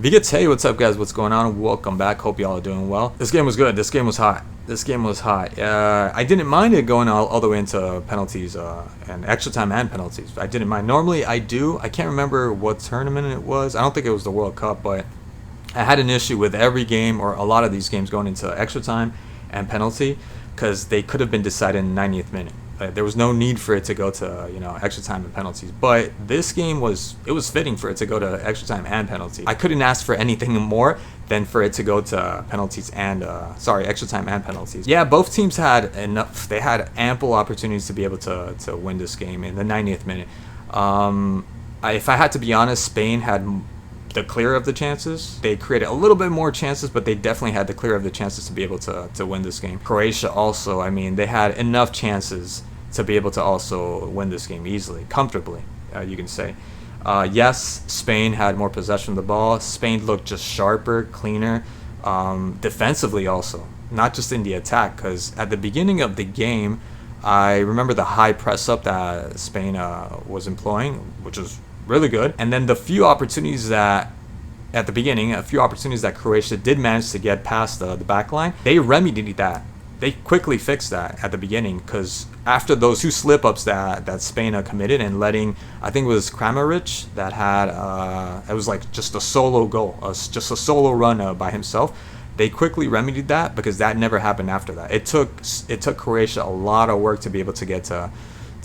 Hey, what's up, guys? What's going on? Welcome back. Hope y'all are doing well. This game was good. This game was hot. I didn't mind it going all the way into penalties and extra time and penalties. I didn't mind. Normally, I do. I can't remember what tournament it was. I don't think it was the World Cup, but I had an issue with every game or a lot of these games going into extra time and penalty because they could have been decided in the 90th minute. There was no need for it to go to extra time and penalties. But this game was fitting for it to go to extra time and penalty. I couldn't ask for anything more than for it to go to penalties and extra time and penalties. Yeah, both teams had enough. They had ample opportunities to be able to win this game in the 90th minute. If I had to be honest, Spain had the clear of the chances. They created a little bit more chances, but they definitely had the clear of the chances to be able to win this game. Croatia also, they had enough chances to be able to also win this game easily, comfortably, you can say. Yes, Spain had more possession of the ball. Spain looked just sharper, cleaner, defensively also, not just in the attack, because at the beginning of the game, I remember the high press up that Spain was employing, which was really good. And then a few opportunities that Croatia did manage to get past the back line, they remedied that. They quickly fixed that at the beginning, because after those two slip-ups that Spain committed and letting, I think it was Kramaric that had, it was like just a solo goal, just a solo run by himself. They quickly remedied that because that never happened after that. It took Croatia a lot of work to be able to get to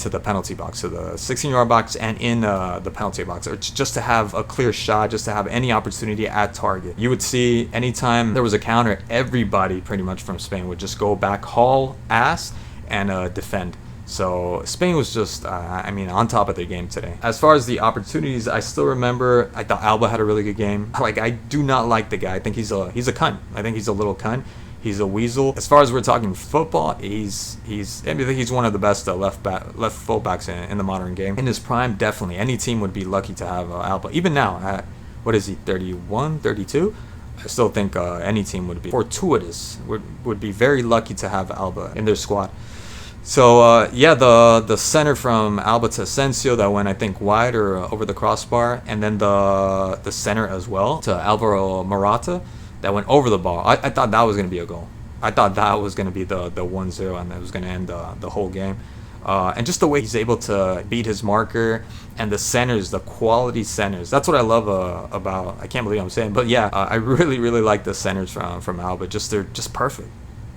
the penalty box, to the 16-yard box and in the penalty box, or just to have a clear shot, just to have any opportunity at target. You would see anytime there was a counter, everybody pretty much from Spain would just go back, haul ass, and defend. So Spain was just, on top of their game today. As far as the opportunities, I still remember, I thought Alba had a really good game. I do not like the guy. I think he's a cunt. I think he's a little cunt. He's a weasel. As far as we're talking football, he's one of the best left fullbacks in the modern game. In his prime, definitely any team would be lucky to have Alba. Even now, at what is he, 31, 32? I still think any team would be fortuitous, would be very lucky to have Alba in their squad. So the center from Alba to Asensio that went, I think, wide or over the crossbar, and then the center as well to Alvaro Morata that went over the ball. I thought that was going to be a goal. I thought that was going to be the 1-0, and it was going to end the whole game. And just the way he's able to beat his marker, and the centers, the quality centers. That's what I love about, I can't believe I'm saying, but yeah, I really, really like the centers from Alba. They're just perfect.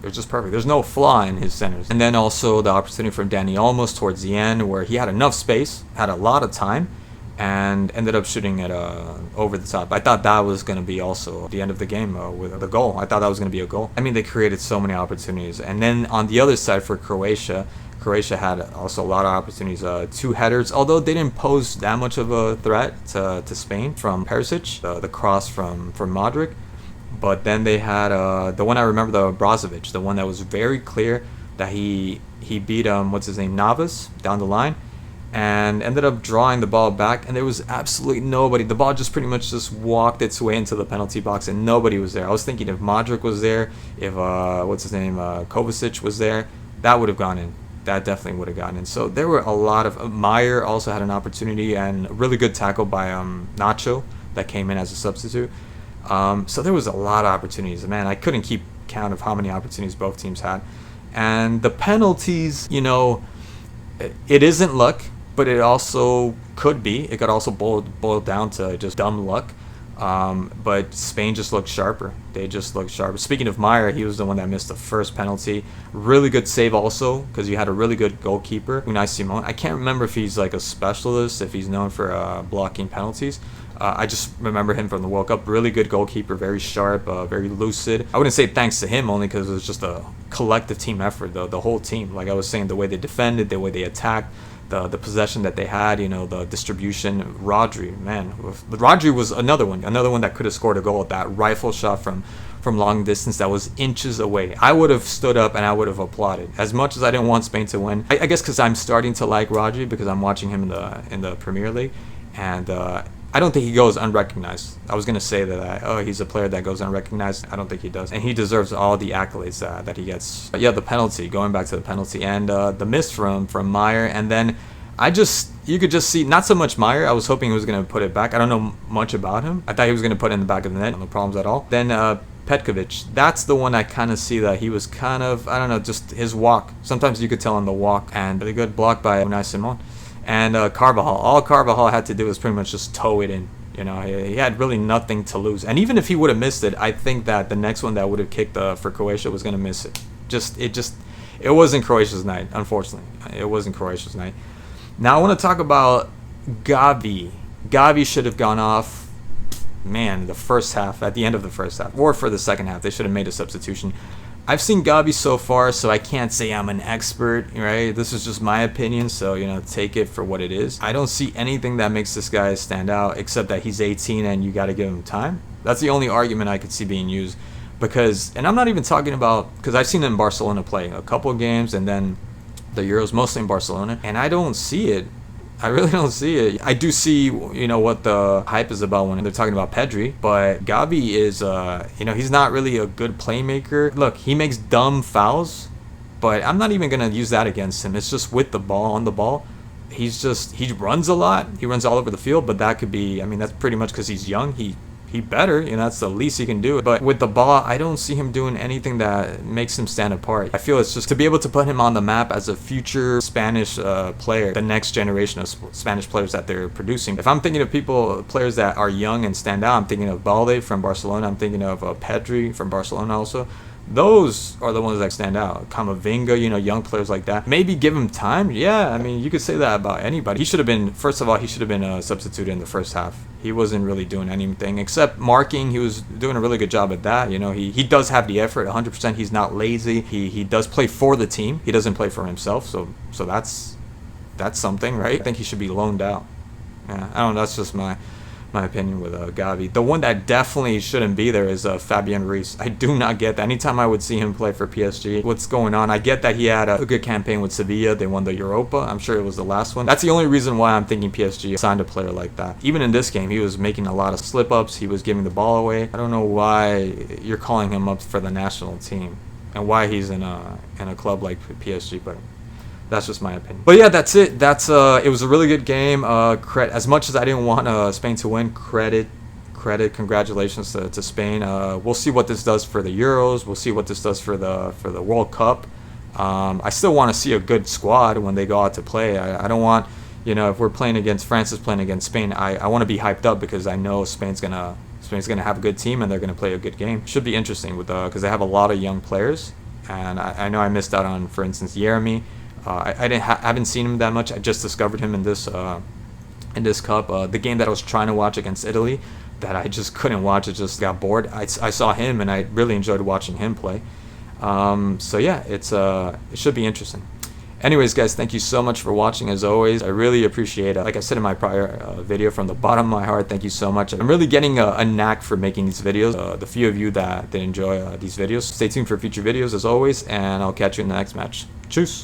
They're just perfect. There's no flaw in his centers. And then also the opportunity from Dani Olmos towards the end, where he had enough space, had a lot of time, and ended up shooting it over the top. I thought that was going to be also the end of the game with the goal. I thought that was going to be a goal. They created so many opportunities. And then on the other side for Croatia had also a lot of opportunities. Two headers, although they didn't pose that much of a threat to Spain from Perisic, the cross from Modric. But then they had the one I remember, the Brozovic, the one that was very clear that he beat Navas down the line, and ended up drawing the ball back, and there was absolutely nobody. The ball just pretty much just walked its way into the penalty box, and nobody was there. I was thinking if Modric was there, if Kovacic was there, that would have gone in. That definitely would have gotten in. So there were a lot of Meyer also had an opportunity, and a really good tackle by Nacho that came in as a substitute. So there was a lot of opportunities. Man, I couldn't keep count of how many opportunities both teams had. And the penalties, it isn't luck, but it also could be. It could also boil down to just dumb luck. But Spain just looked sharper. They just looked sharper. Speaking of Meyer, he was the one that missed the first penalty. Really good save also, because you had a really good goalkeeper, Unai Simon. I can't remember if he's like a specialist, if he's known for blocking penalties. I just remember him from the World Cup. Really good goalkeeper, very sharp, very lucid. I wouldn't say thanks to him only because it was just a collective team effort, the whole team. Like I was saying, the way they defended, the way they attacked, the possession that they had, the distribution. Rodri was another one that could have scored a goal. That rifle shot from long distance that was inches away. I would have stood up and I would have applauded. As much as I didn't want Spain to win, I guess because I'm starting to like Rodri because I'm watching him in the Premier League, and I don't think he goes unrecognized. I was going to say that, he's a player that goes unrecognized. I don't think he does. And he deserves all the accolades that he gets. But yeah, the penalty, going back to the penalty, and the miss from Meyer. And then You could just see, not so much Meyer. I was hoping he was going to put it back. I don't know much about him. I thought he was going to put it in the back of the net. No problems at all. Then Petkovic. That's the one I kind of see that he was kind of, I don't know, just his walk. Sometimes you could tell on the walk. And really good block by Unai Simon. And Carvajal. All Carvajal had to do was pretty much just toe it in. You know, he had really nothing to lose. And even if he would have missed it, I think that the next one that would have kicked for Croatia was going to miss it. It wasn't Croatia's night, unfortunately. It wasn't Croatia's night. Now I want to talk about Gavi. Gavi should have gone off, man, the first half, at the end of the first half, or for the second half. They should have made a substitution. I've seen Gavi so far, so I can't say I'm an expert, right? This is just my opinion, so, you know, take it for what it is. I don't see anything that makes this guy stand out, except that he's 18 and you got to give him time. That's the only argument I could see being used. Because, and I'm not even talking about, because I've seen him in Barcelona play a couple of games, and then the Euros, mostly in Barcelona, and I don't see it. I really don't see it. I do see, you know, what the hype is about when they're talking about Pedri, but Gavi is, you know, he's not really a good playmaker. Look, he makes dumb fouls, but I'm not even going to use that against him. It's just with the ball, on the ball. He runs a lot. He runs all over the field, but that could be, I mean, that's pretty much because he's young. He better, you know, that's the least he can do. But with the ball, I don't see him doing anything that makes him stand apart. I feel it's just to be able to put him on the map as a future Spanish player, the next generation of Spanish players that they're producing. If I'm thinking of players that are young and stand out, I'm thinking of Balde from Barcelona. I'm thinking of Pedri from Barcelona also. Those are the ones that stand out. Camavinga, you know, young players like that. Maybe give him time. Yeah, I mean, you could say that about anybody. He should have been, first of all, he should have been substituted in the first half. He wasn't really doing anything except marking. He was doing a really good job at that. You know, he does have the effort, 100%. He's not lazy. He does play for the team. He doesn't play for himself. So that's something, right? I think he should be loaned out. Yeah, I don't know. That's just my opinion with Gavi. The one that definitely shouldn't be there is Fabian Ruiz. I do not get that. Anytime I would see him play for PSG, what's going on? I get that he had a good campaign with Sevilla. They won the Europa. I'm sure it was the last one. That's the only reason why I'm thinking PSG signed a player like that. Even in this game, he was making a lot of slip-ups. He was giving the ball away. I don't know why you're calling him up for the national team and why he's in a club like PSG, but that's just my opinion. But yeah, that's it. It was a really good game. As much as I didn't want Spain to win, credit, congratulations to Spain. We'll see what this does for the Euros. We'll see what this does for the World Cup. I still want to see a good squad when they go out to play. I don't want, you know, if France is playing against Spain, I want to be hyped up because I know Spain's gonna have a good team and they're gonna play a good game. Should be interesting because they have a lot of young players, and I know I missed out on, for instance, Jeremy. I haven't seen him that much. I just discovered him in this cup. The game that I was trying to watch against Italy, that I just couldn't watch. I just got bored. I saw him and I really enjoyed watching him play. So yeah, it should be interesting. Anyways, guys, thank you so much for watching. As always, I really appreciate it. Like I said in my prior video, from the bottom of my heart, thank you so much. I'm really getting a knack for making these videos. The few of you that enjoy these videos, stay tuned for future videos as always, and I'll catch you in the next match. Tschüss.